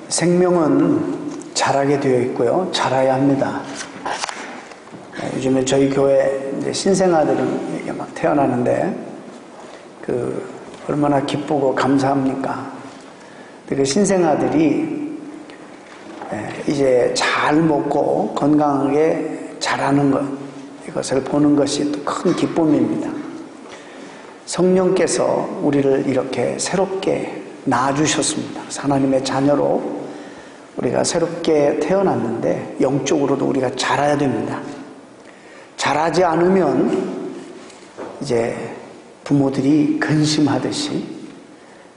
생명은 자라게 되어 있고요. 자라야 합니다. 요즘에 저희 교회 이제 신생아들이 막 태어나는데 얼마나 기쁘고 감사합니까? 그 신생아들이 이제 잘 먹고 건강하게 자라는 것, 이것을 보는 것이 또 큰 기쁨입니다. 성령께서 우리를 이렇게 새롭게 낳아주셨습니다. 하나님의 자녀로 우리가 새롭게 태어났는데 영적으로도 우리가 자라야 됩니다. 자라지 않으면 이제 부모들이 근심하듯이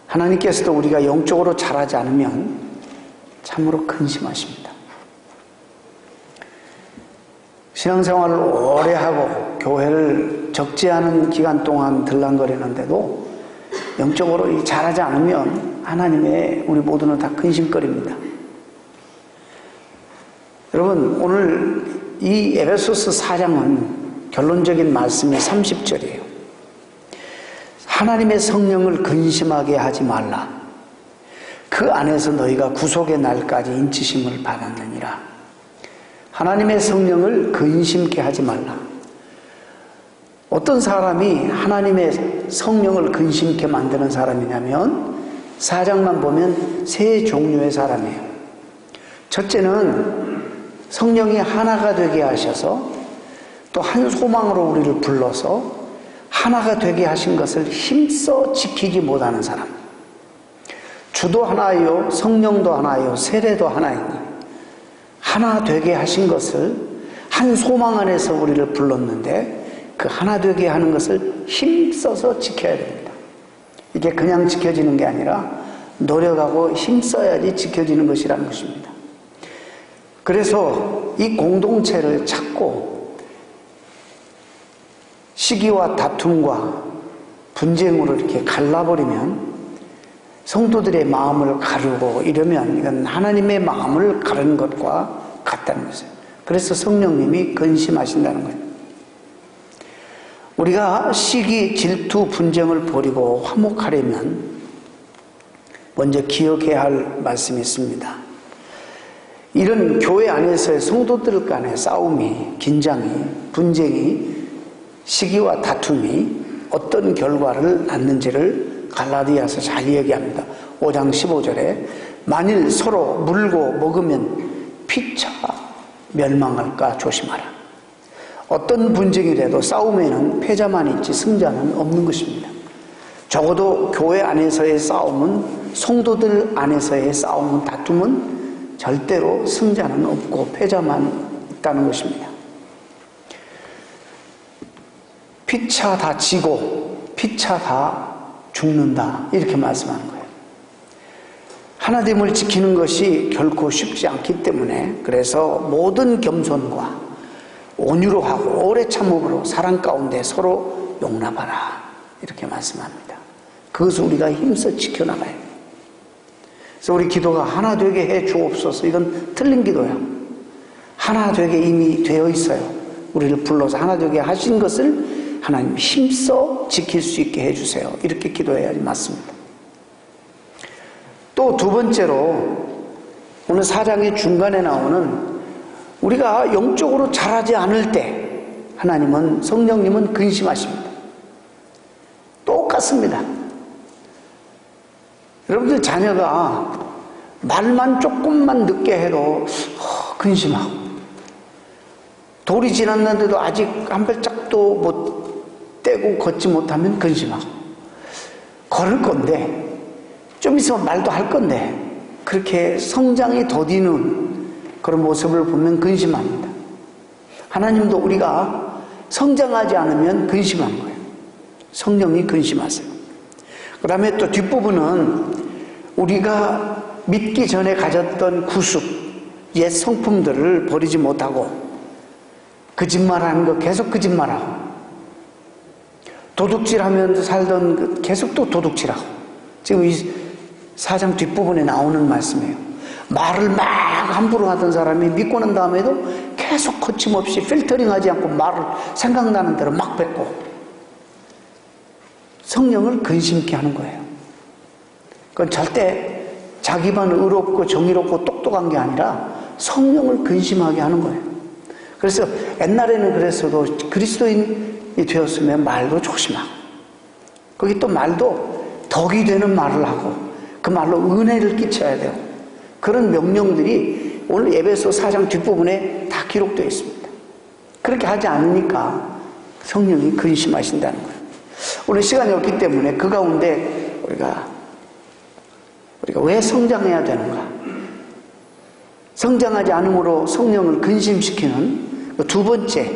하나님께서도 우리가 영적으로 자라지 않으면 참으로 근심하십니다. 신앙생활을 오래 하고 교회를 적지 않은 기간 동안 들락거리는데도 영적으로 자라지 않으면 하나님의 우리 모두는 다 근심거립니다. 여러분, 오늘 이 에베소서 4장은 결론적인 말씀이 30절이에요. 하나님의 성령을 근심하게 하지 말라. 그 안에서 너희가 구속의 날까지 인치심을 받았느니라. 하나님의 성령을 근심케 하지 말라. 어떤 사람이 하나님의 성령을 근심케 만드는 사람이냐면 4장만 보면 세 종류의 사람이에요. 첫째는 성령이 하나가 되게 하셔서 또 한 소망으로 우리를 불러서 하나가 되게 하신 것을 힘써 지키지 못하는 사람. 주도 하나요, 성령도 하나요, 세례도 하나이니 하나 되게 하신 것을 한 소망 안에서 우리를 불렀는데 그 하나 되게 하는 것을 힘써서 지켜야 됩니다. 이게 그냥 지켜지는 게 아니라 노력하고 힘써야지 지켜지는 것이라는 것입니다. 그래서 이 공동체를 찾고 시기와 다툼과 분쟁으로 이렇게 갈라버리면 성도들의 마음을 가르고 이러면 이건 하나님의 마음을 가르는 것과 같다는 것이에요. 그래서 성령님이 근심하신다는 거예요. 우리가 시기, 질투, 분쟁을 버리고 화목하려면 먼저 기억해야 할 말씀이 있습니다. 이런 교회 안에서의 성도들 간의 싸움이, 긴장이, 분쟁이, 시기와 다툼이 어떤 결과를 낳는지를 갈라디아서 잘 얘기합니다. 5장 15절에 만일 서로 물고 먹으면 피차 멸망할까 조심하라. 어떤 분쟁이라도 싸움에는 패자만 있지 승자는 없는 것입니다. 적어도 교회 안에서의 싸움은, 성도들 안에서의 싸움은, 다툼은 절대로 승자는 없고 패자만 있다는 것입니다. 피차 다 지고 피차 다 죽는다, 이렇게 말씀하는 거예요. 하나됨을 지키는 것이 결코 쉽지 않기 때문에 그래서 모든 겸손과 온유로 하고 오래 참음으로 사랑 가운데 서로 용납하라, 이렇게 말씀합니다. 그것을 우리가 힘써 지켜나가야 해요. 그래서 우리 기도가 하나 되게 해 주옵소서, 이건 틀린 기도야. 하나 되게 이미 되어 있어요. 우리를 불러서 하나 되게 하신 것을 하나님 힘써 지킬 수 있게 해주세요, 이렇게 기도해야지 맞습니다. 또 두 번째로 오늘 4장의 중간에 나오는 우리가 영적으로 자라지 않을 때 하나님은, 성령님은 근심하십니다. 똑같습니다. 여러분들 자녀가 말만 조금만 늦게 해도 근심하고, 돌이 지났는데도 아직 한 발짝도 못 떼고 걷지 못하면 근심하고, 걸을 건데 좀 있으면 말도 할 건데 그렇게 성장이 더디는 그런 모습을 보면 근심합니다. 하나님도 우리가 성장하지 않으면 근심한 거예요. 성령이 근심하세요. 그 다음에 또 뒷부분은 우리가 믿기 전에 가졌던 구습, 옛 성품들을 버리지 못하고 거짓말하는 거 계속 거짓말하고, 도둑질하면서 살던 계속 또 도둑질하고, 지금 이 4장 뒷부분에 나오는 말씀이에요. 말을 막 함부로 하던 사람이 믿고 난 다음에도 계속 거침없이 필터링하지 않고 말을 생각나는 대로 막 뱉고 성령을 근심케 하는 거예요. 그건 절대 자기만 의롭고 정의롭고 똑똑한 게 아니라 성령을 근심하게 하는 거예요. 그래서 옛날에는 그랬어도 그리스도인이 되었으면 말도 조심하고, 거기 또 말도 덕이 되는 말을 하고 그 말로 은혜를 끼쳐야 돼요. 그런 명령들이 오늘 에베소 4장 뒷부분에 다 기록되어 있습니다. 그렇게 하지 않으니까 성령이 근심하신다는 거예요. 오늘 시간이 없기 때문에 그 가운데 우리가 왜 성장해야 되는가? 성장하지 않으므로 성령을 근심시키는 두 번째,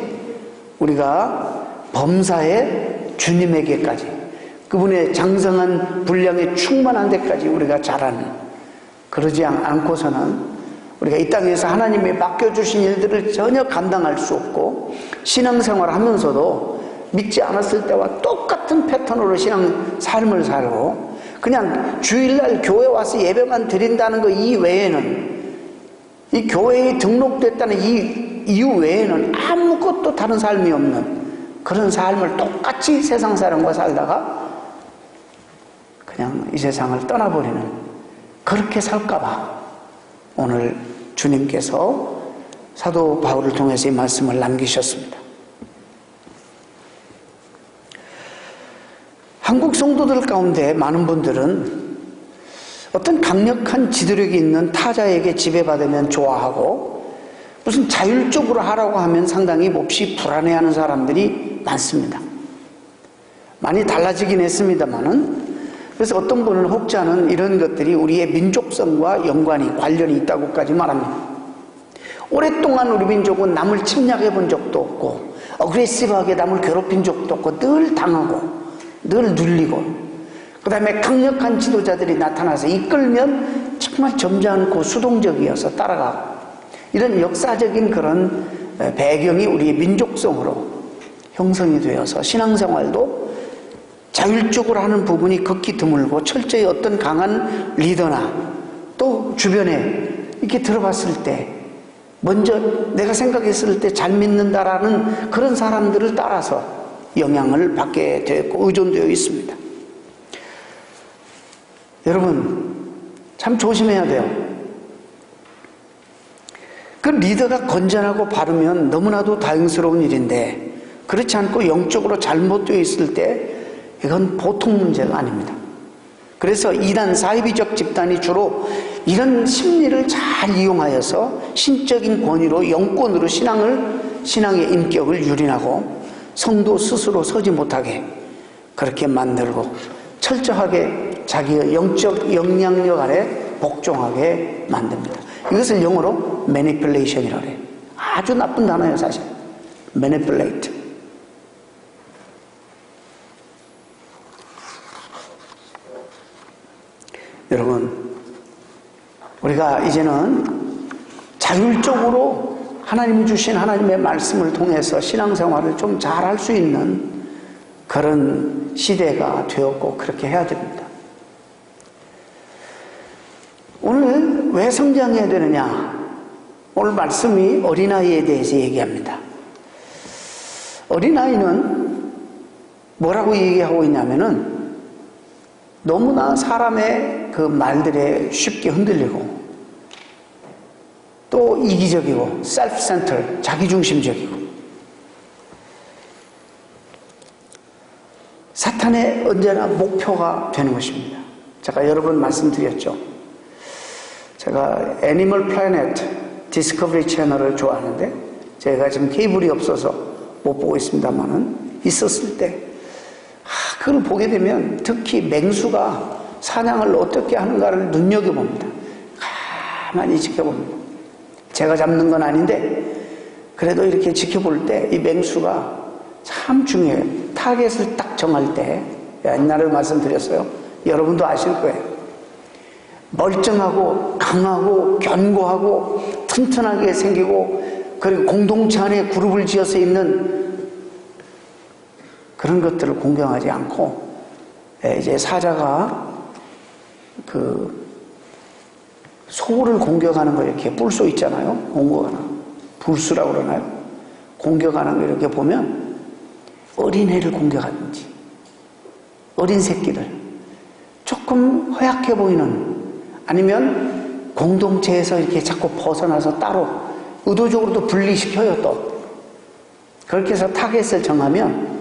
우리가 범사에 주님에게까지, 그분의 장성한 분량에 충만한 데까지 우리가 자라는, 그러지 않고서는 우리가 이 땅에서 하나님이 맡겨주신 일들을 전혀 감당할 수 없고, 신앙생활을 하면서도 믿지 않았을 때와 똑같은 패턴으로 신앙 삶을 살고, 그냥 주일날 교회 와서 예배만 드린다는 거 이외에는, 이 교회에 등록됐다는 이 이유 외에는 아무것도 다른 삶이 없는 그런 삶을 똑같이 세상 사람과 살다가 그냥 이 세상을 떠나버리는, 그렇게 살까봐 오늘 주님께서 사도 바울을 통해서 이 말씀을 남기셨습니다. 한국 성도들 가운데 많은 분들은 어떤 강력한 지도력이 있는 타자에게 지배받으면 좋아하고, 무슨 자율적으로 하라고 하면 상당히 몹시 불안해하는 사람들이 많습니다. 많이 달라지긴 했습니다만은, 그래서 어떤 분은 혹자는 이런 것들이 우리의 민족성과 관련이 있다고까지 말합니다. 오랫동안 우리 민족은 남을 침략해 본 적도 없고, 어그레시브하게 남을 괴롭힌 적도 없고, 늘 당하고 늘 눌리고, 그 다음에 강력한 지도자들이 나타나서 이끌면 정말 점잖고 수동적이어서 따라가고, 이런 역사적인 그런 배경이 우리의 민족성으로 형성이 되어서 신앙생활도 자율적으로 하는 부분이 극히 드물고, 철저히 어떤 강한 리더나 또 주변에 이렇게 들어봤을 때 먼저 내가 생각했을 때 잘 믿는다라는 그런 사람들을 따라서 영향을 받게 되었고 의존되어 있습니다. 여러분 참 조심해야 돼요. 그 리더가 건전하고 바르면 너무나도 다행스러운 일인데, 그렇지 않고 영적으로 잘못되어 있을 때 이건 보통 문제가 아닙니다. 그래서 이단, 사이비적 집단이 주로 이런 심리를 잘 이용하여서 신적인 권위로, 영권으로 신앙의 인격을 유린하고 성도 스스로 서지 못하게 그렇게 만들고, 철저하게 자기의 영적 영향력 아래 복종하게 만듭니다. 이것을 영어로 manipulation이라고 해요. 아주 나쁜 단어예요, 사실. manipulate. 여러분, 우리가 이제는 자율적으로 하나님이 주신 하나님의 말씀을 통해서 신앙생활을 좀 잘할 수 있는 그런 시대가 되었고, 그렇게 해야 됩니다. 오늘 왜 성장해야 되느냐? 오늘 말씀이 어린아이에 대해서 얘기합니다. 어린아이는 뭐라고 얘기하고 있냐면은, 너무나 사람의 그 말들에 쉽게 흔들리고, 또 이기적이고, self-centered, 자기중심적이고, 사탄의 언제나 목표가 되는 것입니다. 제가 여러 번 말씀드렸죠. 제가 애니멀 플래닛 디스커버리 채널을 좋아하는데, 제가 지금 케이블이 없어서 못 보고 있습니다만은, 있었을 때 그걸 보게 되면 특히 맹수가 사냥을 어떻게 하는가를 눈여겨봅니다. 가만히 지켜봅니다. 제가 잡는 건 아닌데 그래도 이렇게 지켜볼 때 이 맹수가 참 중요해요. 타겟을 딱 정할 때, 옛날에 말씀드렸어요. 여러분도 아실 거예요. 멀쩡하고 강하고 견고하고 튼튼하게 생기고, 그리고 공동체 안에 그룹을 지어서 있는 그런 것들을 공경하지 않고, 이제 사자가 그 소를 공격하는 거 이렇게 뿔소 있잖아요. 공격하는 불수라고 그러나요? 공격하는 거 이렇게 보면 어린애를 공격하든지, 어린 새끼들, 조금 허약해 보이는 아니면 공동체에서 이렇게 자꾸 벗어나서 따로 의도적으로도 분리시켜요. 또 그렇게 해서 타겟을 정하면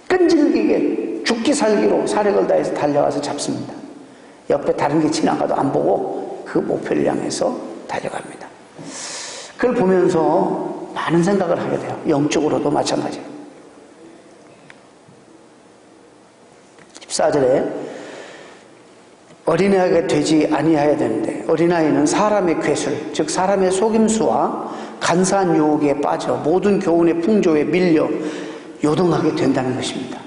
끈질기게 죽기 살기로 사력을 다해서 달려가서 잡습니다. 옆에 다른 게 지나가도 안 보고 그 목표를 향해서 달려갑니다. 그걸 보면서 많은 생각을 하게 돼요. 영적으로도 마찬가지예요. 14절에 어린아이가 되지 아니하여야 되는데, 어린아이는 사람의 괴술, 즉 사람의 속임수와 간사한 유혹에 빠져 모든 교훈의 풍조에 밀려 요동하게 된다는 것입니다.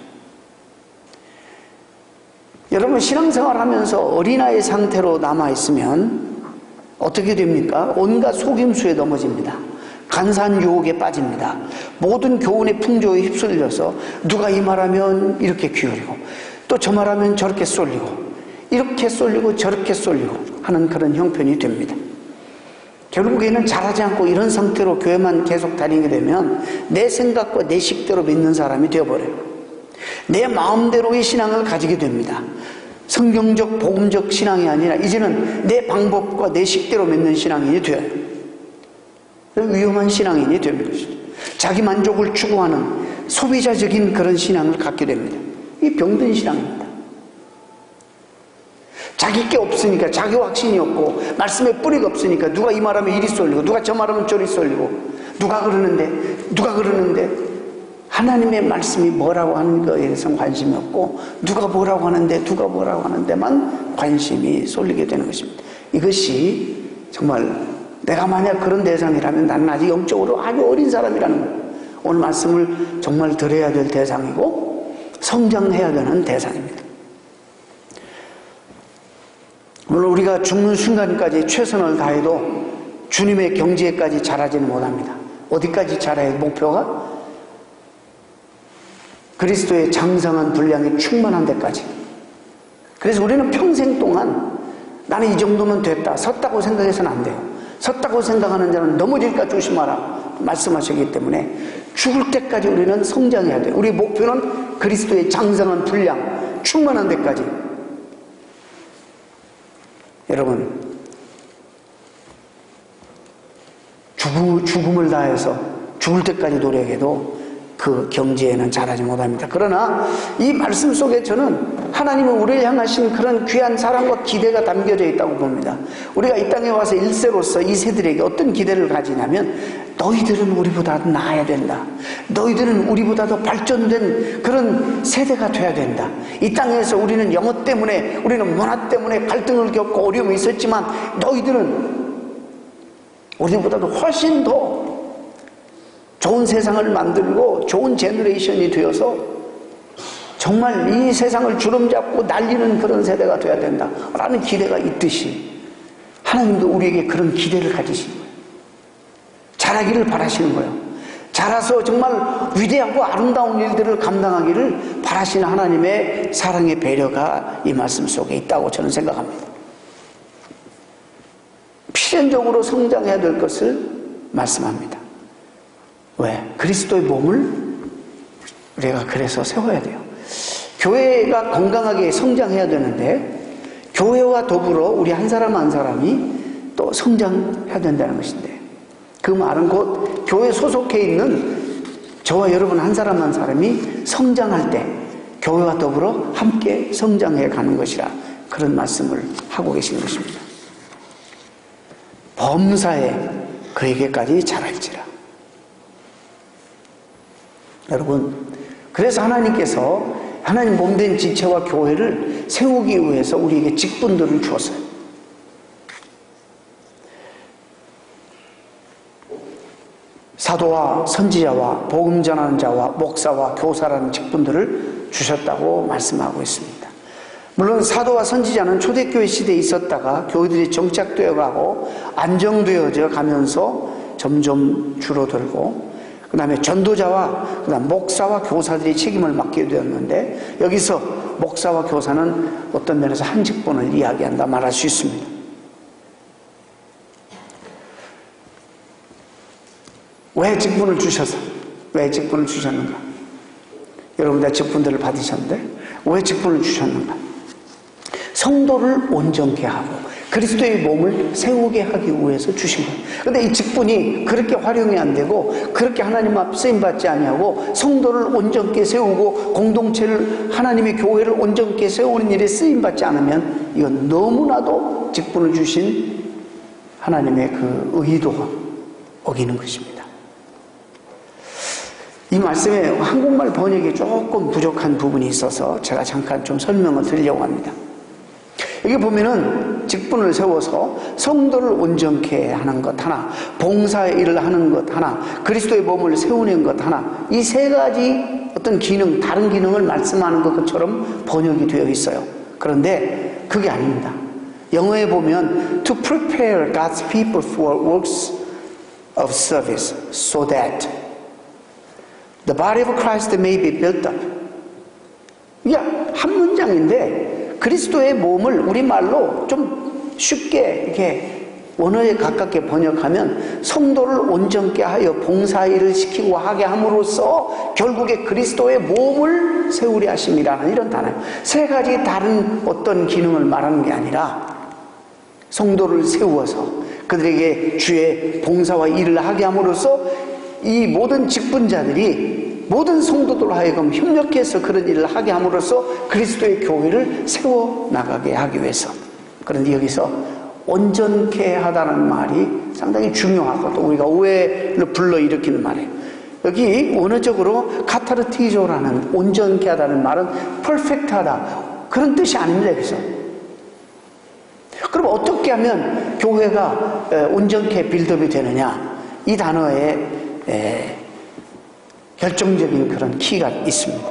여러분, 신앙생활 하면서 어린아이 상태로 남아있으면 어떻게 됩니까? 온갖 속임수에 넘어집니다. 간사한 유혹에 빠집니다. 모든 교훈의 풍조에 휩쓸려서 누가 이 말하면 이렇게 기울이고 또 저 말하면 저렇게 쏠리고 이렇게 쏠리고 저렇게 쏠리고 하는 그런 형편이 됩니다. 결국에는 잘하지 않고 이런 상태로 교회만 계속 다니게 되면 내 생각과 내 식대로 믿는 사람이 되어버려요. 내 마음대로의 신앙을 가지게 됩니다. 성경적 복음적 신앙이 아니라 이제는 내 방법과 내 식대로 믿는 신앙인이 돼요. 위험한 신앙인이 되는 것이죠. 자기 만족을 추구하는 소비자적인 그런 신앙을 갖게 됩니다. 이 병든 신앙입니다. 자기 게 없으니까, 자기 확신이 없고 말씀에 뿌리가 없으니까 누가 이 말하면 이리 쏠리고 누가 저 말하면 저리 쏠리고 누가 그러는데 하나님의 말씀이 뭐라고 하는 거에 대해서는 관심이 없고 누가 뭐라고 하는데만 관심이 쏠리게 되는 것입니다. 이것이 정말 내가 만약 그런 대상이라면 나는 아직 영적으로 아주 어린 사람이라는 거예요. 오늘 말씀을 정말 들어야 될 대상이고 성장해야 되는 대상입니다. 물론 우리가 죽는 순간까지 최선을 다해도 주님의 경지에까지 자라지는 못합니다. 어디까지 자라야 목표가? 그리스도의 장성한 분량이 충만한 데까지. 그래서 우리는 평생 동안 나는 이 정도면 됐다, 섰다고 생각해서는 안 돼요. 섰다고 생각하는 자는 넘어질까 조심하라 말씀하셨기 때문에 죽을 때까지 우리는 성장해야 돼요. 우리 목표는 그리스도의 장성한 분량, 충만한 데까지. 여러분, 죽음을 다해서 죽을 때까지 노력해도 그 경지에는 자라지 못합니다. 그러나 이 말씀 속에 저는 하나님은 우리를 향하신 그런 귀한 사랑과 기대가 담겨져 있다고 봅니다. 우리가 이 땅에 와서 1세로서 이 세들에게 어떤 기대를 가지냐면 너희들은 우리보다 나아야 된다. 너희들은 우리보다 더 발전된 그런 세대가 돼야 된다. 이 땅에서 우리는 영어 때문에, 우리는 문화 때문에 갈등을 겪고 어려움이 있었지만 너희들은 우리보다도 훨씬 더 좋은 세상을 만들고 좋은 제너레이션이 되어서 정말 이 세상을 주름잡고 날리는 그런 세대가 되어야 된다라는 기대가 있듯이 하나님도 우리에게 그런 기대를 가지시는 거예요. 자라기를 바라시는 거예요. 자라서 정말 위대하고 아름다운 일들을 감당하기를 바라시는 하나님의 사랑의 배려가 이 말씀 속에 있다고 저는 생각합니다. 필연적으로 성장해야 될 것을 말씀합니다. 왜? 그리스도의 몸을 우리가 그래서 세워야 돼요. 교회가 건강하게 성장해야 되는데 교회와 더불어 우리 한 사람 한 사람이 또 성장해야 된다는 것인데, 그 말은 곧 교회 소속해 있는 저와 여러분 한 사람 한 사람이 성장할 때 교회와 더불어 함께 성장해 가는 것이라 그런 말씀을 하고 계신 것입니다. 범사에 그에게까지 자랄지라. 여러분, 그래서 하나님께서 하나님 몸된 지체와 교회를 세우기 위해서 우리에게 직분들을 주었어요. 사도와 선지자와 복음 전하는 자와 목사와 교사라는 직분들을 주셨다고 말씀하고 있습니다. 물론 사도와 선지자는 초대교회 시대에 있었다가 교회들이 정착되어 가고 안정되어져 가면서 점점 줄어들고, 그 다음에 전도자와 그다음 목사와 교사들이 책임을 맡게 되었는데, 여기서 목사와 교사는 어떤 면에서 한 직분을 이야기한다 말할 수 있습니다. 왜 직분을 주셨는가? 여러분 다 직분들을 받으셨는데 왜 직분을 주셨는가? 성도를 온전케 하고 그리스도의 몸을 세우게 하기 위해서 주신 거예요. 그런데 이 직분이 그렇게 활용이 안 되고 그렇게 하나님 앞 쓰임받지 아니하고 성도를 온전케 세우고 공동체를 하나님의 교회를 온전케 세우는 일에 쓰임받지 않으면 이건 너무나도 직분을 주신 하나님의 그 의도가 어기는 것입니다. 이 말씀에 한국말 번역이 조금 부족한 부분이 있어서 제가 잠깐 좀 설명을 드리려고 합니다. 여기 보면은 직분을 세워서 성도를 온전케 하는 것 하나, 봉사의 일을 하는 것 하나, 그리스도의 몸을 세우는 것 하나, 이 세 가지 어떤 기능, 다른 기능을 말씀하는 것처럼 번역이 되어 있어요. 그런데 그게 아닙니다. 영어에 보면 to prepare God's people for works of service so that the body of Christ may be built up. 이게 한 문장인데 그리스도의 몸을 우리말로 좀 쉽게 이렇게 원어에 가깝게 번역하면 성도를 온전케 하여 봉사일을 시키고 하게 함으로써 결국에 그리스도의 몸을 세우려 하심이라는 이런 단어예요. 세 가지 다른 어떤 기능을 말하는 게 아니라 성도를 세우어서 그들에게 주의 봉사와 일을 하게 함으로써 이 모든 직분자들이 모든 성도들로 하여금 협력해서 그런 일을 하게 함으로써 그리스도의 교회를 세워나가게 하기 위해서. 그런데 여기서 온전케 하다는 말이 상당히 중요하고 또 우리가 오해를 불러일으키는 말이에요. 여기 원어적으로 카타르티조라는 온전케 하다는 말은 퍼펙트하다 그런 뜻이 아닙니다. 여기서. 그럼 어떻게 하면 교회가 온전케 빌드업이 되느냐? 이 단어에 결정적인 그런 키가 있습니다.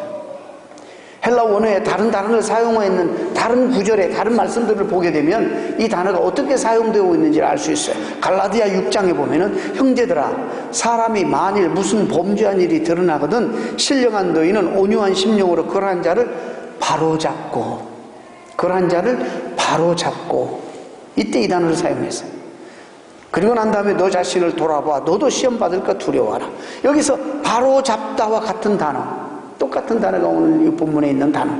헬라 원어에 다른 단어를 사용하는 다른 구절에 다른 말씀들을 보게 되면 이 단어가 어떻게 사용되고 있는지를 알 수 있어요. 갈라디아 6장에 보면은 형제들아 사람이 만일 무슨 범죄한 일이 드러나거든 신령한 너희는 온유한 심령으로 그러한 자를 바로잡고 이때 이 단어를 사용했어요. 그리고 난 다음에 너 자신을 돌아봐 너도 시험 받을까 두려워하라. 여기서 바로잡다와 같은 단어, 똑같은 단어가 오늘 이 본문에 있는 단어.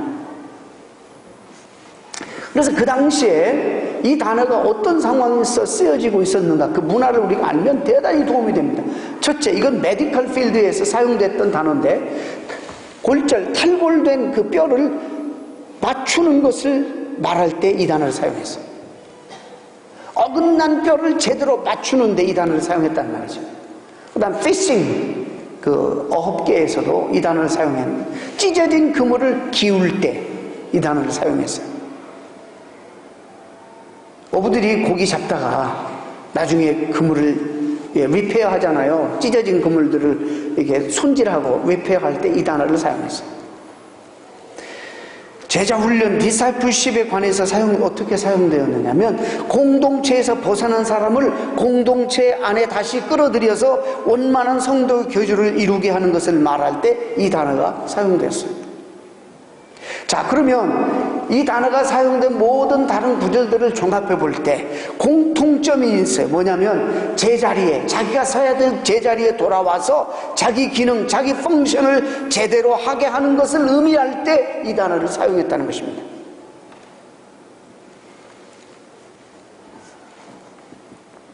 그래서 그 당시에 이 단어가 어떤 상황에서 쓰여지고 있었는가 그 문화를 우리가 알면 대단히 도움이 됩니다. 첫째, 이건 메디컬 필드에서 사용됐던 단어인데 골절, 탈골된 그 뼈를 맞추는 것을 말할 때 이 단어를 사용했어요. 어긋난 뼈를 제대로 맞추는데 이 단어를 사용했단 말이죠. 그 다음 피싱, 그 어업계에서도 이 단어를 사용했는데 찢어진 그물을 기울 때 이 단어를 사용했어요. 어부들이 고기 잡다가 나중에 그물을 리페어 하잖아요. 찢어진 그물들을 이렇게 손질하고 리페어 할 때 이 단어를 사용했어요. 제자 훈련, 디사이플십에 관해서 어떻게 사용되었느냐면 공동체에서 벗어난 사람을 공동체 안에 다시 끌어들여서 원만한 성도 교주를 이루게 하는 것을 말할 때 이 단어가 사용되었어요. 자, 그러면 이 단어가 사용된 모든 다른 구절들을 종합해 볼 때 공통점이 있어요. 뭐냐면 제자리에, 자기가 서야 될 제자리에 돌아와서 자기 기능, 자기 펑션을 제대로 하게 하는 것을 의미할 때 이 단어를 사용했다는 것입니다.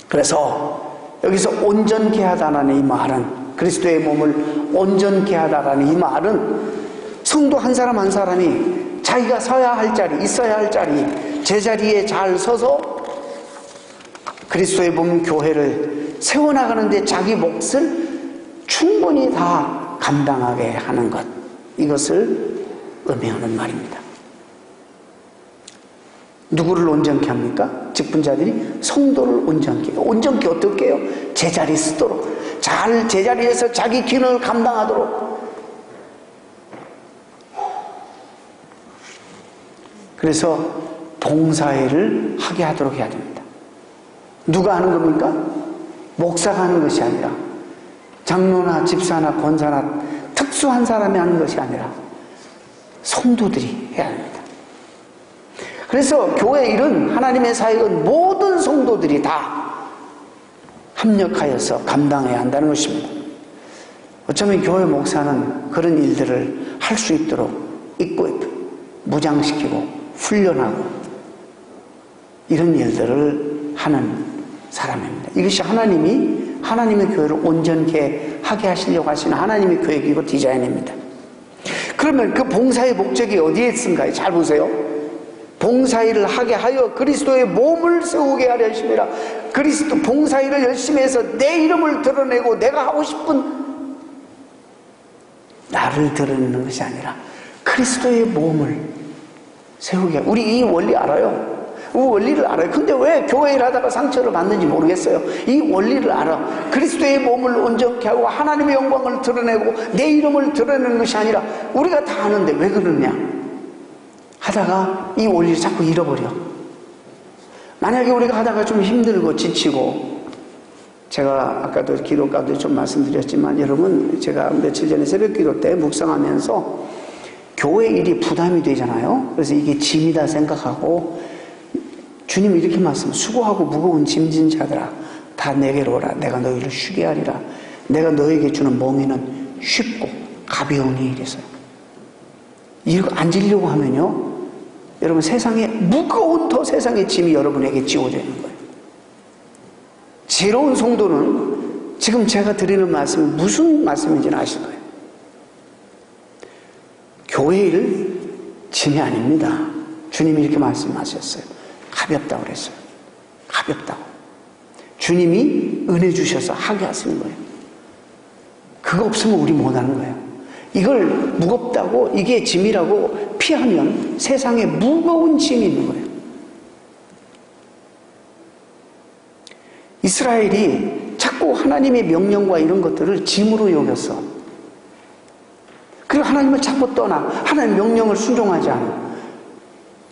그래서 여기서 온전케 하다라는 이 말은, 그리스도의 몸을 온전케 하다라는 이 말은 성도 한 사람 한 사람이 자기가 서야 할 자리, 있어야 할 자리, 제자리에 잘 서서 그리스도의 몸 교회를 세워나가는데 자기 몫을 충분히 다 감당하게 하는 것, 이것을 의미하는 말입니다. 누구를 온전케 합니까? 직분자들이 성도를 온전케 해요. 온전케 어떻게 해요? 제자리 쓰도록, 잘 제자리에서 자기 기능을 감당하도록. 그래서 봉사일을 하게 하도록 해야 됩니다. 누가 하는 겁니까? 목사가 하는 것이 아니라, 장로나 집사나 권사나 특수한 사람이 하는 것이 아니라 성도들이 해야 합니다. 그래서 교회 일은, 하나님의 사역은 모든 성도들이 다 합력하여서 감당해야 한다는 것입니다. 어쩌면 교회 목사는 그런 일들을 할 수 있도록 이끌고 무장시키고 훈련하고 이런 일들을 하는 사람입니다. 이것이 하나님의 교회를 온전케 하게 하시려고 하시는 하나님의 계획이고 디자인입니다. 그러면 그 봉사의 목적이 어디에 있은가요? 잘 보세요. 봉사일을 하게 하여 그리스도의 몸을 세우게 하려 하심이라. 그리스도 봉사일을 열심히 해서 내 이름을 드러내고 내가 하고 싶은 나를 드러내는 것이 아니라 그리스도의 몸을 세우게. 우리 이 원리 알아요. 이 원리를 알아요. 근데 왜 교회를 하다가 상처를 받는지 모르겠어요. 이 원리를 알아. 그리스도의 몸을 온전케 하고 하나님의 영광을 드러내고 내 이름을 드러내는 것이 아니라 우리가 다 아는데 왜 그러냐 하다가 이 원리를 자꾸 잃어버려. 만약에 우리가 하다가 좀 힘들고 지치고, 제가 아까도 기도 가운데 좀 말씀드렸지만, 여러분 제가 며칠 전에 새벽 기도 때 묵상하면서 교회 일이 부담이 되잖아요. 그래서 이게 짐이다 생각하고 주님이 이렇게 말씀, 수고하고 무거운 짐진 자들아 다 내게로 오라. 내가 너희를 쉬게 하리라. 내가 너에게 주는 멍에는 쉽고 가벼우니 이래서요. 이거 앉으려고 하면요, 여러분 세상에 무거운 더 세상의 짐이 여러분에게 지워져 있는 거예요. 지혜로운 성도는 지금 제가 드리는 말씀이 무슨 말씀인지는 아실 거예요. 교회 일 짐이 아닙니다. 주님이 이렇게 말씀하셨어요. 가볍다고 그랬어요. 가볍다고. 주님이 은혜 주셔서 하게 하시는 거예요. 그거 없으면 우리 못하는 거예요. 이걸 무겁다고, 이게 짐이라고 피하면 세상에 무거운 짐이 있는 거예요. 이스라엘이 자꾸 하나님의 명령과 이런 것들을 짐으로 여겼어. 그리고 하나님을 자꾸 떠나 하나님의 명령을 순종하지 않아.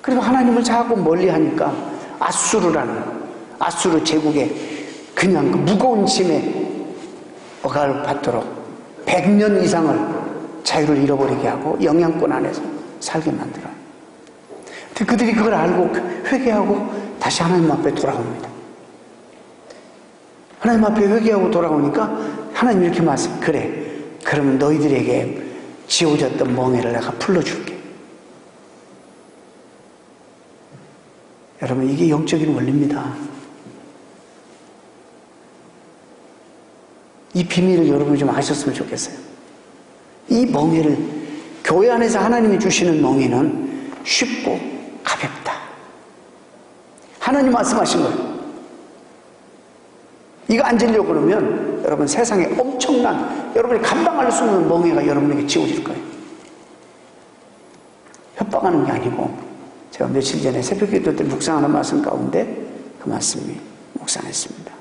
그리고 하나님을 자꾸 멀리 하니까 아수르 제국에 그냥 그 무거운 짐에 억압을 받도록 100년 이상을 자유를 잃어버리게 하고 영향권 안에서 살게 만들어요. 근데 그들이 그걸 알고 회개하고 다시 하나님 앞에 돌아옵니다. 하나님 앞에 회개하고 돌아오니까 하나님 이렇게 말씀, 그래, 그러면 너희들에게 지워졌던 멍에를 내가 풀어줄게. 여러분, 이게 영적인 원리입니다. 이 비밀을 여러분이 좀 아셨으면 좋겠어요. 이 멍에를, 교회 안에서 하나님이 주시는 멍에는 쉽고 가볍다. 하나님 말씀하신 거예요. 이거 앉으려고 그러면 여러분 세상에 엄청난, 여러분이 감당할 수 없는 멍에가 여러분에게 지워질 거예요. 협박하는 게 아니고, 제가 며칠 전에 새벽 기도 때 묵상하는 말씀 가운데 그 말씀이 묵상했습니다.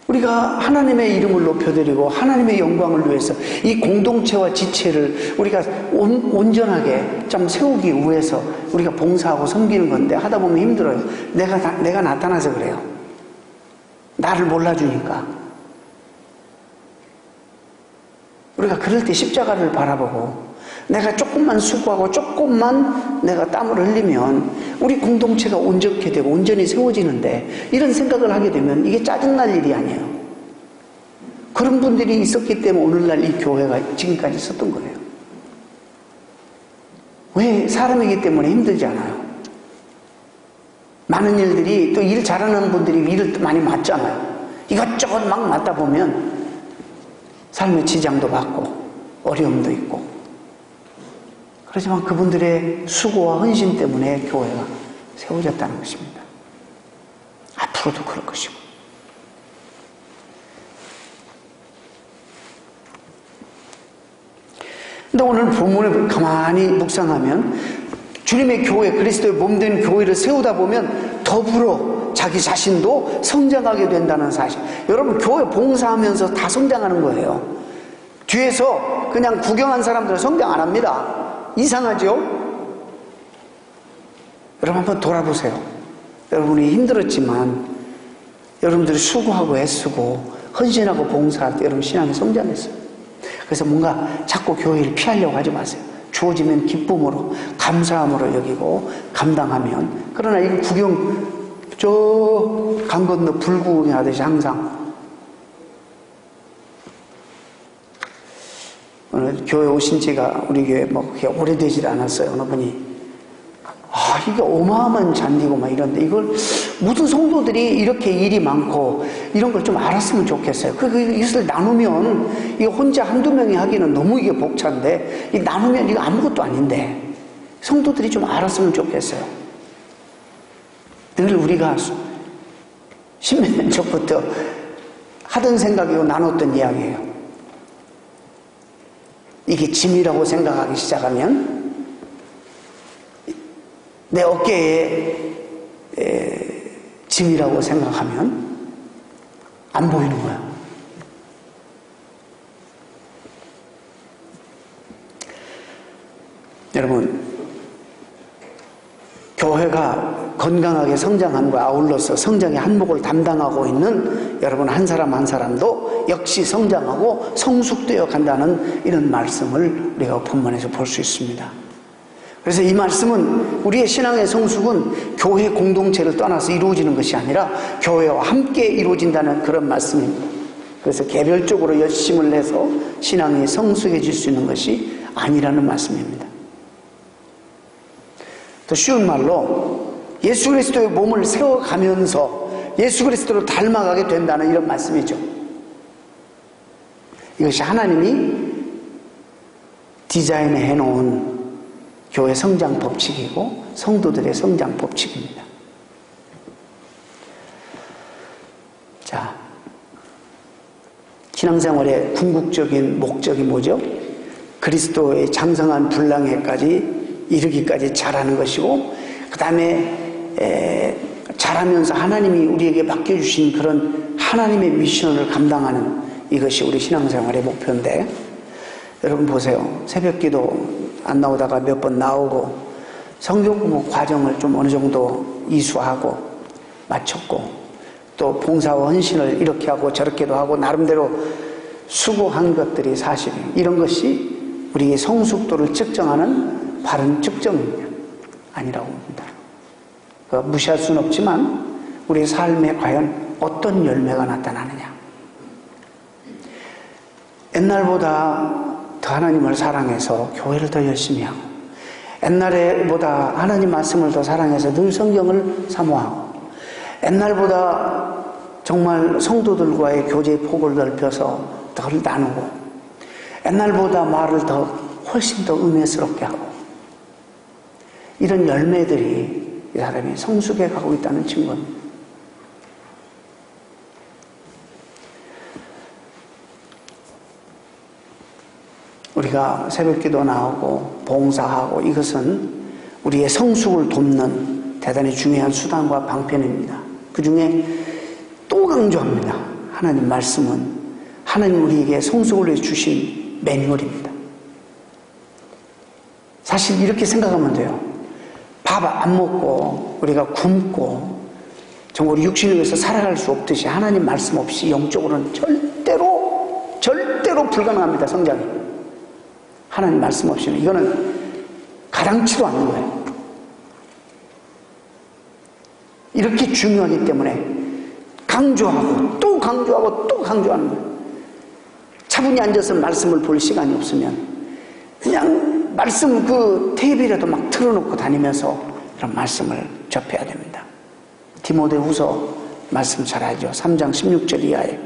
우리가 하나님의 이름을 높여드리고 하나님의 영광을 위해서 이 공동체와 지체를 우리가 온전하게 좀 세우기 위해서 우리가 봉사하고 섬기는 건데, 하다 보면 힘들어요. 내가 나타나서 그래요. 나를 몰라주니까. 우리가 그럴 때 십자가를 바라보고 내가 조금만 수고하고 조금만 내가 땀을 흘리면 우리 공동체가 온전케 되고 온전히 세워지는데, 이런 생각을 하게 되면 이게 짜증날 일이 아니에요. 그런 분들이 있었기 때문에 오늘날 이 교회가 지금까지 있었던 거예요. 왜? 사람이기 때문에 힘들지 않아요. 많은 일들이, 또 일 잘하는 분들이 일을 많이 맡잖아요. 이것저것 막 맡다 보면 삶의 지장도 받고 어려움도 있고, 그렇지만 그분들의 수고와 헌신 때문에 교회가 세워졌다는 것입니다. 앞으로도 그럴 것이고. 근데 오늘 본문을 가만히 묵상하면 주님의 교회, 그리스도의 몸된 교회를 세우다 보면 더불어 자기 자신도 성장하게 된다는 사실. 여러분, 교회 봉사하면서 다 성장하는 거예요. 뒤에서 그냥 구경한 사람들은 성장 안 합니다. 이상하죠? 여러분 한번 돌아보세요. 여러분이 힘들었지만 여러분들이 수고하고 애쓰고 헌신하고 봉사할 때 여러분 신앙이 성장했어요. 그래서 뭔가 자꾸 교회를 피하려고 하지 마세요. 주어지면 기쁨으로, 감사함으로 여기고 감당하면. 그러나 이 구경, 저 강 건너 불구경하듯이 항상. 오늘 교회 오신 지가 우리 교회 뭐 그렇게 오래되질 않았어요. 어느 분이 이게 어마어마한 잔디고 막 이런데 이걸 모든 성도들이 이렇게 일이 많고 이런 걸 좀 알았으면 좋겠어요. 이것을 나누면 이거 혼자 한두 명이 하기는 너무 이게 벅찬데 이 나누면 이거 아무것도 아닌데 성도들이 좀 알았으면 좋겠어요. 늘 우리가 십몇 년 전부터 하던 생각이고 나눴던 이야기예요. 이게 짐이라고 생각하기 시작하면 내 어깨에 짐이라고 생각하면 안 보이는 거야. 여러분, 교회가 건강하게 성장함과 아울러서 성장의 한몫을 담당하고 있는 여러분 한 사람 한 사람도 역시 성장하고 성숙되어 간다는 이런 말씀을 우리가 본문에서 볼 수 있습니다. 그래서 이 말씀은 우리의 신앙의 성숙은 교회 공동체를 떠나서 이루어지는 것이 아니라 교회와 함께 이루어진다는 그런 말씀입니다. 그래서 개별적으로 열심을 내서 신앙이 성숙해질 수 있는 것이 아니라는 말씀입니다. 더 쉬운 말로 예수 그리스도의 몸을 세워가면서 예수 그리스도를 닮아가게 된다는 이런 말씀이죠. 이것이 하나님이 디자인해 해놓은 교회 성장 법칙이고 성도들의 성장 법칙입니다. 자, 신앙생활의 궁극적인 목적이 뭐죠? 그리스도의 장성한 분량에까지 이르기까지 자라는 것이고 그 다음에 자라면서 하나님이 우리에게 맡겨주신 그런 하나님의 미션을 감당하는 이것이 우리 신앙생활의 목표인데 여러분 보세요. 새벽기도 안 나오다가 몇 번 나오고 성경 공부 과정을 좀 어느 정도 이수하고 마쳤고 또 봉사와 헌신을 이렇게 하고 저렇게도 하고 나름대로 수고한 것들이 사실이에요. 이런 것이 우리의 성숙도를 측정하는 바른 측정입니다. 아니라고 봅니다. 무시할 수는 없지만 우리의 삶에 과연 어떤 열매가 나타나느냐. 옛날보다 더 하나님을 사랑해서 교회를 더 열심히 하고 옛날보다 하나님 말씀을 더 사랑해서 늘 성경을 사모하고 옛날보다 정말 성도들과의 교제의 폭을 넓혀서 덜 나누고 옛날보다 말을 훨씬 더 은혜스럽게 하고 이런 열매들이 이 사람이 성숙해 가고 있다는 증거입니다. 우리가 새벽기도 나오고 봉사하고 이것은 우리의 성숙을 돕는 대단히 중요한 수단과 방편입니다. 그 중에 또 강조합니다. 하나님 말씀은 하나님 우리에게 성숙을 위해 주신 매뉴얼입니다. 사실 이렇게 생각하면 돼요. 밥 안 먹고 우리가 굶고 정말 육신을 위해서 살아갈 수 없듯이 하나님 말씀 없이 영적으로는 절대로 불가능합니다. 성장이. 하나님 말씀 없이는 이거는 가당치도 않는 거예요. 이렇게 중요하기 때문에 강조하고 또 강조하고 또 강조하는 거예요. 차분히 앉아서 말씀을 볼 시간이 없으면 그냥 말씀 테이프라도 막 틀어놓고 다니면서 이런 말씀을 접해야 됩니다. 디모데후서 말씀 잘 알죠. 3장 16절 이하에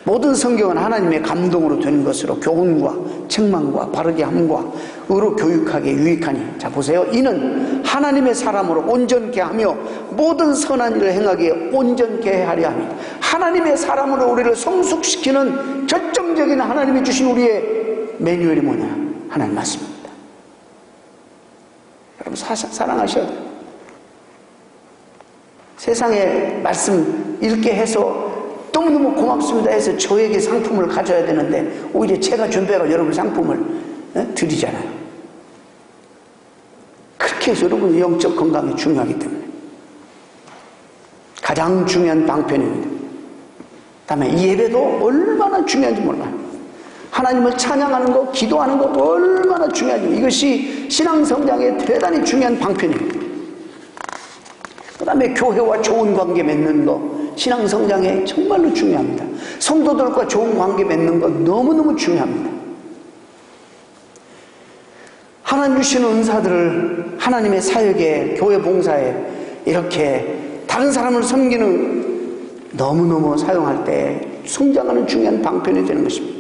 모든 성경은 하나님의 감동으로 된 것으로 교훈과 책망과 바르게 함과 의로 교육하기에 유익하니 자 보세요. 이는 하나님의 사람으로 온전케 하며 모든 선한 일을 행하기에 온전케 하려 합니다. 하나님의 사람으로 우리를 성숙시키는 결정적인 하나님이 주신 우리의 매뉴얼이 뭐냐? 하나님 말씀입니다. 여러분 사랑하셔야 돼요. 세상에 말씀 읽게 해서 너무너무 고맙습니다 해서 저에게 상품을 가져야 되는데 오히려 제가 준비해서 여러분 상품을 드리잖아요. 그렇게 해서 여러분 영적 건강이 중요하기 때문에 가장 중요한 방편입니다. 다음에 이 예배도 얼마나 중요한지 몰라요. 하나님을 찬양하는 거, 기도하는 거 얼마나 중요한지 이것이 신앙성장에 대단히 중요한 방편입니다. 그 다음에 교회와 좋은 관계 맺는 거 신앙성장에 정말로 중요합니다. 성도들과 좋은 관계 맺는 거 너무너무 중요합니다. 하나님 주시는 은사들을 하나님의 사역에, 교회 봉사에 이렇게 다른 사람을 섬기는 너무너무 사용할 때 성장하는 중요한 방편이 되는 것입니다.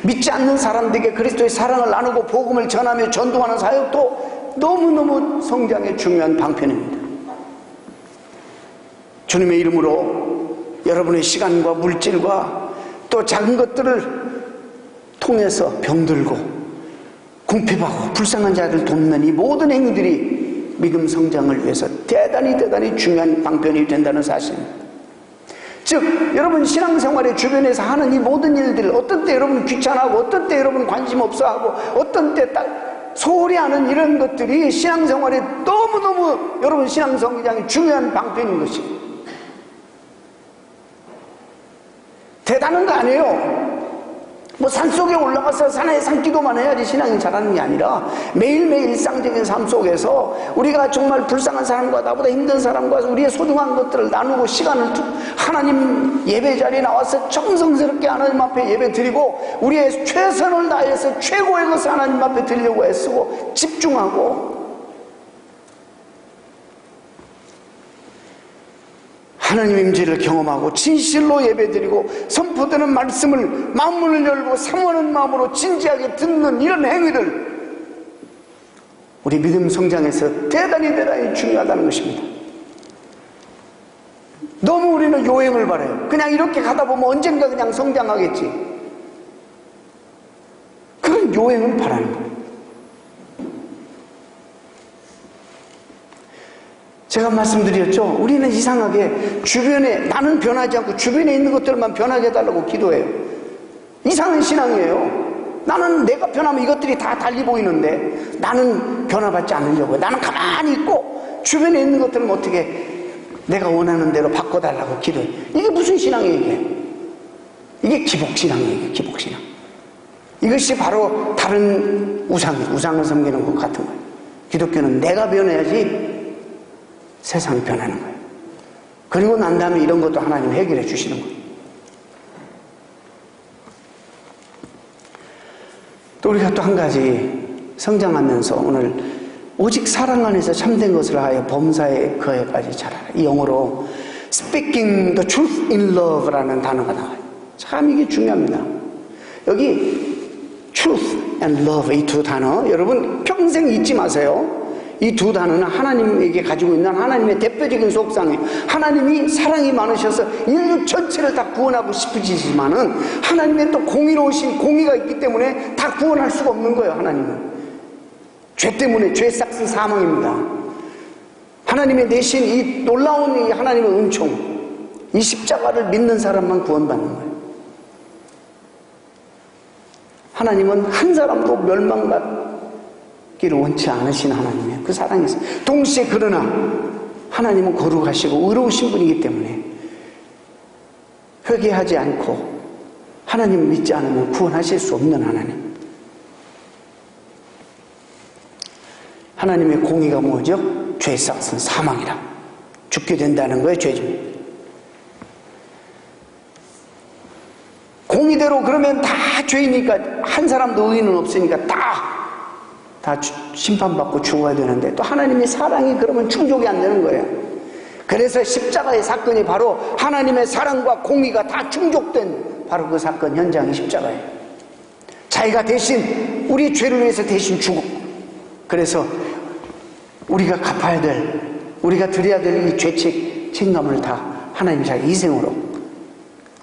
믿지 않는 사람들에게 그리스도의 사랑을 나누고 복음을 전하며 전도하는 사역도 너무너무 성장의 중요한 방편입니다. 주님의 이름으로 여러분의 시간과 물질과 또 작은 것들을 통해서 병들고 궁핍하고 불쌍한 자를 돕는 이 모든 행위들이 믿음 성장을 위해서 대단히 중요한 방편이 된다는 사실입니다. 즉 여러분 신앙생활의 주변에서 하는 이 모든 일들, 어떤 때 여러분 귀찮아하고 어떤 때 여러분 관심 없어하고 어떤 때 딱 소홀히 하는 이런 것들이 신앙생활에 너무너무 여러분 신앙성장이 중요한 방편인 것입니다. 대단한 거 아니에요. 뭐 산속에 올라가서 산에 산기도만 해야지 신앙이 자라는 게 아니라 매일매일 일상적인 삶 속에서 우리가 정말 불쌍한 사람과 나보다 힘든 사람과 우리의 소중한 것들을 나누고 시간을 하나님 예배 자리에 나와서 정성스럽게 하나님 앞에 예배 드리고 우리의 최선을 다해서 최고의 것을 하나님 앞에 드리려고 애쓰고 집중하고 하나님의 임재를 경험하고 진실로 예배드리고 선포되는 말씀을 마음문을 열고 사모하는 마음으로 진지하게 듣는 이런 행위들, 우리 믿음 성장에서 대단히 중요하다는 것입니다. 너무 우리는 요행을 바라요. 그냥 이렇게 가다 보면 언젠가 그냥 성장하겠지. 그런 요행을 바라는 거예요. 제가 말씀드렸죠. 우리는 이상하게 주변에, 나는 변하지 않고 주변에 있는 것들만 변하게 해달라고 기도해요. 이상한 신앙이에요. 나는 내가 변하면 이것들이 다 달리 보이는데 나는 변화받지 않으려고 해요. 나는 가만히 있고 주변에 있는 것들은 어떻게 내가 원하는 대로 바꿔달라고 기도해요. 이게 무슨 신앙이에요 이게? 이게 기복신앙이에요. 이게 기복신앙. 이것이 바로 다른 우상을 섬기는 것 같은 거예요. 기독교는 내가 변해야지 세상이 변하는 거예요. 그리고 난 다음에 이런 것도 하나님 해결해 주시는 거예요. 또 우리가 또 한 가지 성장하면서 오늘 오직 사랑 안에서 참된 것을 하여 범사에 그에까지 자라라. 이 영어로 Speaking the truth in love라는 단어가 나와요. 참 이게 중요합니다. 여기 truth and love 이 두 단어 여러분 평생 잊지 마세요. 이 두 단어는 하나님에게 가지고 있는 하나님의 대표적인 속성이에요. 하나님이 사랑이 많으셔서 인류 전체를 다 구원하고 싶으시지만은 하나님의 또 공의로우신 공의가 있기 때문에 다 구원할 수가 없는 거예요. 하나님은 죄 때문에 죄 싹슨 사망입니다. 하나님의 내신 이 놀라운 이 하나님의 은총, 이 십자가를 믿는 사람만 구원받는 거예요. 하나님은 한 사람도 멸망받기를 원치 않으신 하나님이에요. 그 사랑이 있어요. 동시에 그러나 하나님은 거룩하시고 의로우신 분이기 때문에 회개하지 않고 하나님을 믿지 않으면 구원하실 수 없는 하나님. 하나님의 공의가 뭐죠? 죄 싹슨 사망이라. 죽게 된다는 거예요. 죄입니다. 공의대로 그러면 다 죄이니까 한 사람도 의인은 없으니까 다 심판받고 죽어야 되는데 또 하나님의 사랑이 그러면 충족이 안 되는 거예요. 그래서 십자가의 사건이 바로 하나님의 사랑과 공의가 다 충족된 바로 그 사건 현장이 십자가예요. 자기가 대신 우리 죄를 위해서 대신 죽고 그래서 우리가 갚아야 될 우리가 드려야 될 이 죄책 책임감을 다 하나님 자기 희생으로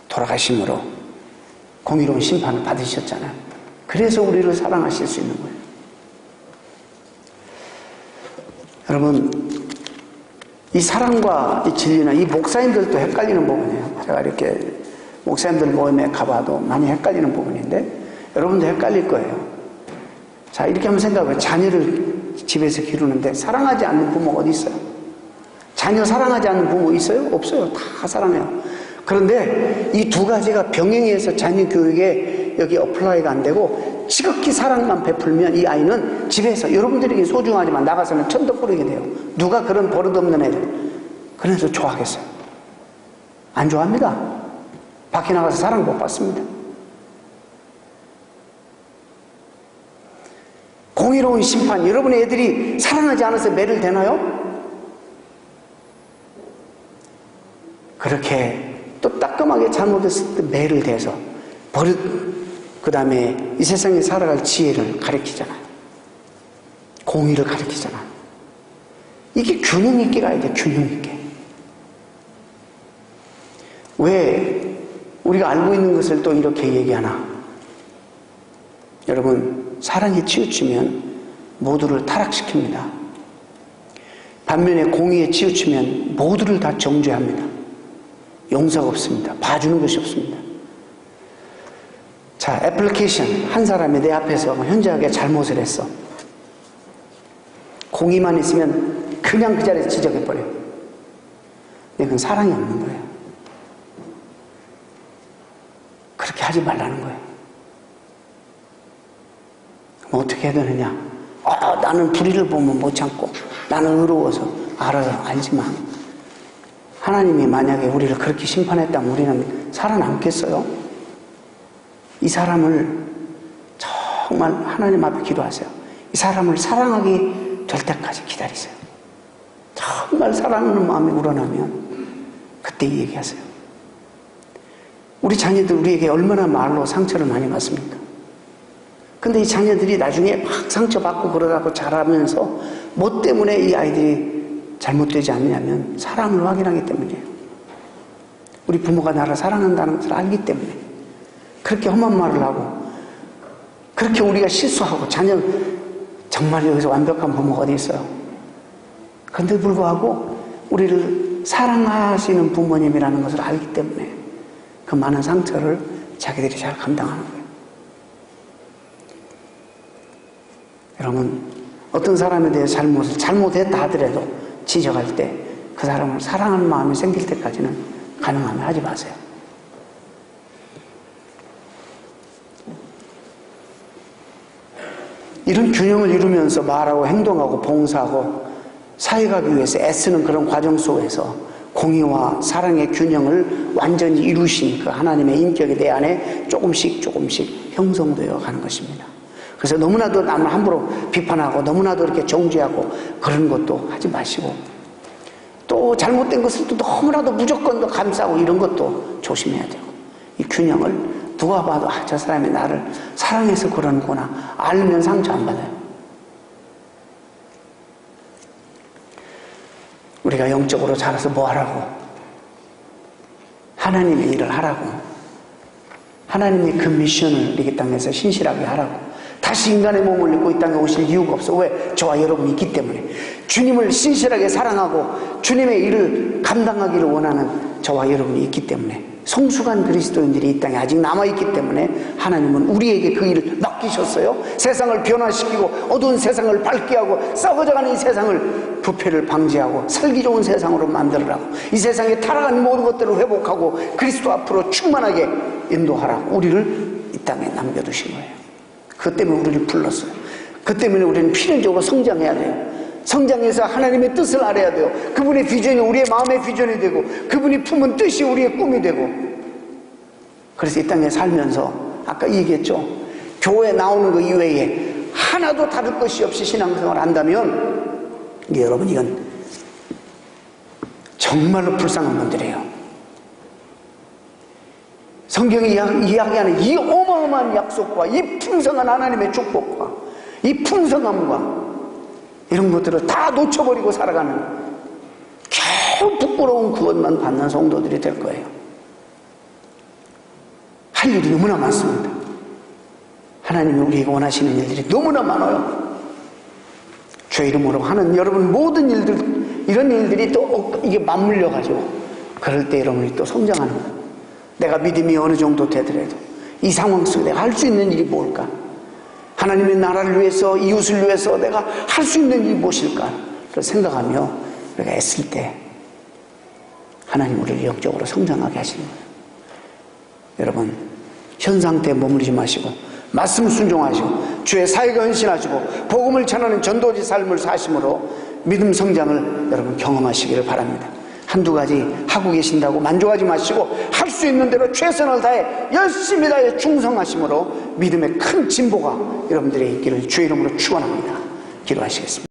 돌아가심으로 공의로운 심판을 받으셨잖아요. 그래서 우리를 사랑하실 수 있는 거예요. 여러분 이 사랑과 이 진리나 이 목사님들도 헷갈리는 부분이에요. 제가 이렇게 목사님들 모임에 가봐도 많이 헷갈리는 부분인데 여러분도 헷갈릴 거예요. 자 이렇게 한번 생각해봐요. 자녀를 집에서 기르는데 사랑하지 않는 부모가 어디 있어요? 자녀 사랑하지 않는 부모 있어요? 없어요. 다 사랑해요. 그런데 이 두 가지가 병행해서 자녀 교육에 여기 어플라이가 안 되고 지극히 사랑만 베풀면 이 아이는 집에서 여러분들에게 소중하지만 나가서는 천덕 부리게 돼요. 누가 그런 버릇없는 애들 그래서 좋아하겠어요? 안 좋아합니다. 밖에 나가서 사랑 못 받습니다. 공의로운 심판. 여러분의 애들이 사랑하지 않아서 매를 대나요? 그렇게 또 따끔하게 잘못했을 때 매를 대서 버릇, 그 다음에 이 세상에 살아갈 지혜를 가르치잖아요. 공의를 가르치잖아요. 이게 균형 있게 가야 돼, 균형 있게. 왜 우리가 알고 있는 것을 또 이렇게 얘기하나? 여러분, 사랑에 치우치면 모두를 타락시킵니다. 반면에 공의에 치우치면 모두를 다 정죄합니다. 용서가 없습니다. 봐주는 것이 없습니다. 자, 애플리케이션. 한 사람이 내 앞에서 현저하게 잘못을 했어. 공의만 있으면 그냥 그 자리에서 지적해버려요. 근데 그건 사랑이 없는 거예요. 그렇게 하지 말라는 거예요. 그럼 어떻게 해야 되느냐? 나는 불의를 보면 못 참고, 나는 의로워서. 알아요, 알지만 하나님이 만약에 우리를 그렇게 심판했다면 우리는 살아남겠어요? 이 사람을 정말 하나님 앞에 기도하세요. 이 사람을 사랑하게 될 때까지 기다리세요. 정말 사랑하는 마음이 우러나면 그때 얘기하세요. 우리 자녀들 우리에게 얼마나 말로 상처를 많이 받습니까? 근데 이 자녀들이 나중에 막 상처받고 그러다가 자라면서 뭐 때문에 이 아이들이 잘못되지 않느냐면 사랑을 확인하기 때문이에요. 우리 부모가 나를 사랑한다는 것을 알기 때문에 그렇게 험한 말을 하고 그렇게 우리가 실수하고 자녀 정말 여기서 완벽한 부모가 어디 있어요? 그런데 불구하고 우리를 사랑하시는 부모님이라는 것을 알기 때문에 그 많은 상처를 자기들이 잘 감당하는 거예요. 여러분, 어떤 사람에 대해 잘못했다 하더라도 지적할 때 그 사람을 사랑하는 마음이 생길 때까지는 가능하면 하지 마세요. 이런 균형을 이루면서 말하고 행동하고 봉사하고 사회가기 위해서 애쓰는 그런 과정 속에서 공의와 사랑의 균형을 완전히 이루신 그 하나님의 인격이 내 안에 조금씩 형성되어 가는 것입니다. 그래서 너무나도 남을 함부로 비판하고 너무나도 이렇게 정죄하고 그런 것도 하지 마시고 또 잘못된 것을 또 너무나도 무조건 더 감싸고 이런 것도 조심해야 되고 이 균형을 누가 봐도 저 사람이 나를 사랑해서 그러는구나 알면 상처 안 받아요. 우리가 영적으로 자라서 뭐 하라고? 하나님의 일을 하라고. 하나님의 그 미션을 이 땅에서 신실하게 하라고. 다시 인간의 몸을 입고 이 땅에 오실 이유가 없어. 왜? 저와 여러분이 있기 때문에. 주님을 신실하게 사랑하고 주님의 일을 감당하기를 원하는 저와 여러분이 있기 때문에 성숙한 그리스도인들이 이 땅에 아직 남아있기 때문에 하나님은 우리에게 그 일을 맡기셨어요. 세상을 변화시키고 어두운 세상을 밝게 하고 썩어져가는 이 세상을 부패를 방지하고 살기 좋은 세상으로 만들으라고 이 세상에 타락한 모든 것들을 회복하고 그리스도 앞으로 충만하게 인도하라고 우리를 이 땅에 남겨두신 거예요. 그것 때문에 우리를 불렀어요. 그 때문에 우리는 필연적으로 성장해야 돼요. 성장해서 하나님의 뜻을 알아야 돼요. 그분의 비전이 우리의 마음의 비전이 되고 그분이 품은 뜻이 우리의 꿈이 되고 그래서 이 땅에 살면서 아까 얘기했죠. 교회 나오는 거 이외에 하나도 다를 것이 없이 신앙생활을 한다면 여러분 이건 정말로 불쌍한 분들이에요. 성경이 이야기하는 이 어마어마한 약속과 이 풍성한 하나님의 축복과 이 풍성함과 이런 것들을 다 놓쳐버리고 살아가는 겨우 부끄러운 구원만 받는 성도들이 될 거예요. 할 일이 너무나 많습니다. 하나님이 우리에게 원하시는 일들이 너무나 많아요. 주의 이름으로 하는 여러분 모든 일들 이런 일들이 또 이게 맞물려 가지고 그럴 때 여러분이 또 성장하는 거예요. 내가 믿음이 어느 정도 되더라도 이 상황 속에 내가 할 수 있는 일이 뭘까? 하나님의 나라를 위해서 이웃을 위해서 내가 할 수 있는 일이 무엇일까를 생각하며 우리가 애쓸 때 하나님 우리를 영적으로 성장하게 하시는 거예요. 여러분 현 상태에 머무르지 마시고 말씀 순종하시고 주의 사역에 헌신하시고 복음을 전하는 전도지 삶을 사심으로 믿음 성장을 여러분 경험하시기를 바랍니다. 한두 가지 하고 계신다고 만족하지 마시고 할 수 있는 대로 최선을 다해 열심히 다해 충성하심으로 믿음의 큰 진보가 여러분들의 있기를 주의 이름으로 축원합니다. 기도하시겠습니다.